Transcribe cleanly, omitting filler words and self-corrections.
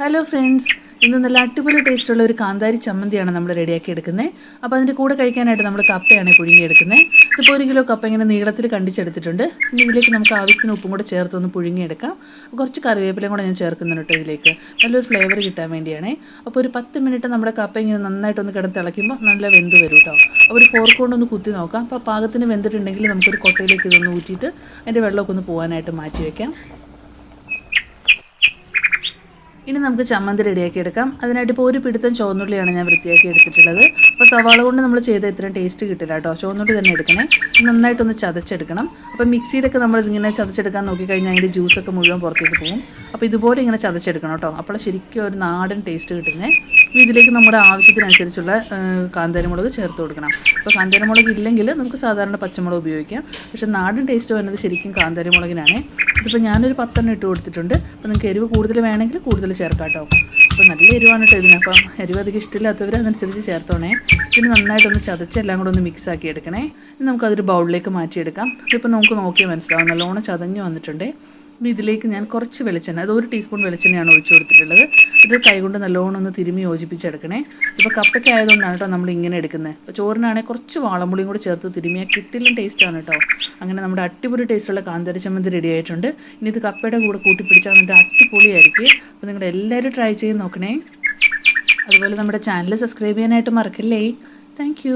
Hello friends, ഇന്ന് നല്ല അടിപൊളി ടേസ്റ്റുള്ള ഒരു കാന്താരി ചമ്മന്തിയാണ് നമ്മൾ റെഡിയാക്കി എടുക്കുന്നത്. അപ്പോൾ അതിൻ്റെ കൂടെ കഴിക്കാനായിട്ട് നമ്മൾ കപ്പയാണ് പുഴുങ്ങിയെടുക്കുന്നത്. ഇതിപ്പോൾ 1 കിലോ കപ്പ ഇങ്ങനെ നീളത്തിൽ കണ്ടിച്ചെടുത്തിട്ടുണ്ട്. ഇനി ഇതിലേക്ക് നമുക്ക് ആവശ്യത്തിന് ഉപ്പും കൂടെ ചേർത്തൊന്ന് പുഴുങ്ങിയെടുക്കാം. കുറച്ച് കറിവേപ്പിലയും കൂടെ ഞാൻ ചേർക്കുന്നുണ്ട് കേട്ടോ ഇതിലേക്ക്, നല്ലൊരു ഫ്ലേവർ കിട്ടാൻ വേണ്ടിയാണേ. അപ്പോൾ ഒരു 10 മിനിറ്റ് നമ്മുടെ കപ്പ ഇങ്ങനെ നന്നായിട്ടൊന്ന് കിടന്ന് തിളയ്ക്കുമ്പോൾ നല്ല വെന്ത് വരും കേട്ടോ. അപ്പോൾ ഒരു ഫോർക്ക് കൊണ്ടൊന്ന് കുത്തി നോക്കാം. അപ്പോൾ പാകത്തിന് വെന്തിട്ടുണ്ടെങ്കിൽ നമുക്കൊരു കൊട്ടയിലേക്ക് ഇതൊന്ന് ഊറ്റിയിട്ട് അതിൻ്റെ വെള്ളമൊക്കെ ഒന്ന് പോകാനായിട്ട് മാറ്റി വയ്ക്കാം. ഇനി നമുക്ക് ചമ്മന്തി റെഡിയാക്കി എടുക്കാം. അതിനായിട്ട് ഇപ്പോൾ ഒരു പിടുത്തം ചുവന്നുള്ളിയാണ് ഞാൻ വൃത്തിയാക്കി എടുത്തിട്ടുള്ളത്. അപ്പോൾ സവാള കൊണ്ട് നമ്മൾ ചെയ്ത ഇത്രയും ടേസ്റ്റ് കിട്ടില്ല കേട്ടോ. ചുവന്നുള്ളി തന്നെ എടുക്കണേ. നന്നായിട്ടൊന്ന് ചതച്ചെടുക്കണം. അപ്പോൾ മിക്സിയിലൊക്കെ നമ്മളിതിങ്ങനെ ചതച്ചെടുക്കാൻ നോക്കിക്കഴിഞ്ഞാൽ അതിൻ്റെ ജ്യൂസൊക്കെ മുഴുവൻ പുറത്തേക്ക് പോകും. അപ്പോൾ ഇതുപോലെ ഇങ്ങനെ ചതച്ചെടുക്കണം കേട്ടോ. അപ്പോൾ ശരിക്കും ഒരു നാടൻ ടേസ്റ്റ് കിട്ടുന്നത്. ഇതിലേക്ക് നമ്മുടെ ആവശ്യത്തിനനുസരിച്ചുള്ള കാന്താരിമുളക് ചേർത്ത് കൊടുക്കണം. അപ്പോൾ കാന്താരിമുളക് ഇല്ലെങ്കിൽ നമുക്ക് സാധാരണ പച്ചമുളക് ഉപയോഗിക്കാം. പക്ഷേ നാടൻ ടേസ്റ്റ് വരുന്നത് ശരിക്കും കാന്താരിമുളകിനാണ്. ഇതിപ്പോൾ ഞാനൊരു 10 ഇട്ട് കൊടുത്തിട്ടുണ്ട്. അപ്പോൾ നിങ്ങൾക്ക് എരിവ് കൂടുതൽ വേണമെങ്കിൽ കൂടുതൽ ചേർക്കാം കേട്ടോ. അപ്പോൾ നല്ല എരിവാണ് കേട്ടോ ഇതിന്. അപ്പം എരിവ് അധികം ഇഷ്ടമില്ലാത്തവർ അതനുസരിച്ച് ചേർത്തോണേ. പിന്നെ നന്നായിട്ടൊന്ന് ചതച്ച് എല്ലാം കൂടെ ഒന്ന് മിക്സ് ആക്കി എടുക്കണേ. ഇനി നമുക്കതൊരു ബൗളിലേക്ക് മാറ്റിയെടുക്കാം. ഇതിപ്പോൾ നമുക്ക് നോക്കിയാൽ മനസ്സിലാവും നല്ലോണം ചതഞ്ഞ് വന്നിട്ടുണ്ട്. ഇതിലേക്ക് ഞാൻ കുറച്ച് വെളിച്ചെണ്ണ, അത് 1 ടീസ്പൂൺ വെളിച്ചെണ്ണയാണ് ഒഴിച്ചു കൊടുത്തിട്ടുള്ളത്. ഇത് കൈകൊണ്ട് നല്ലോണം ഒന്ന് തിരുമ്മി യോജിപ്പിച്ചെടുക്കണേ. ഇപ്പോൾ കപ്പയ്ക്ക് ആയതുകൊണ്ടാണ് കേട്ടോ നമ്മൾ ഇങ്ങനെ എടുക്കുന്നത്. ഇപ്പോൾ ചോറിനാണെങ്കിൽ കുറച്ച് വാളമ്പുളിയും കൂടി ചേർത്ത് തിരുമ്മിയാൽ കിട്ടില്ല ടേസ്റ്റാണ് കേട്ടോ. അങ്ങനെ നമ്മുടെ അടിപൊളി ടേസ്റ്റുള്ള കാന്താരി ചമ്മന്തി റെഡി ആയിട്ടുണ്ട്. ഇനി ഇത് കപ്പയുടെ കൂടെ കൂട്ടിപ്പിടിച്ചാൽ എന്നിട്ട് അടിപൊളിയായിരിക്കും. അപ്പോൾ നിങ്ങൾ എല്ലാവരും ട്രൈ ചെയ്ത് നോക്കണേ. അതുപോലെ നമ്മുടെ ചാനൽ സബ്സ്ക്രൈബ് ചെയ്യാനായിട്ട് മറക്കല്ലേ. താങ്ക്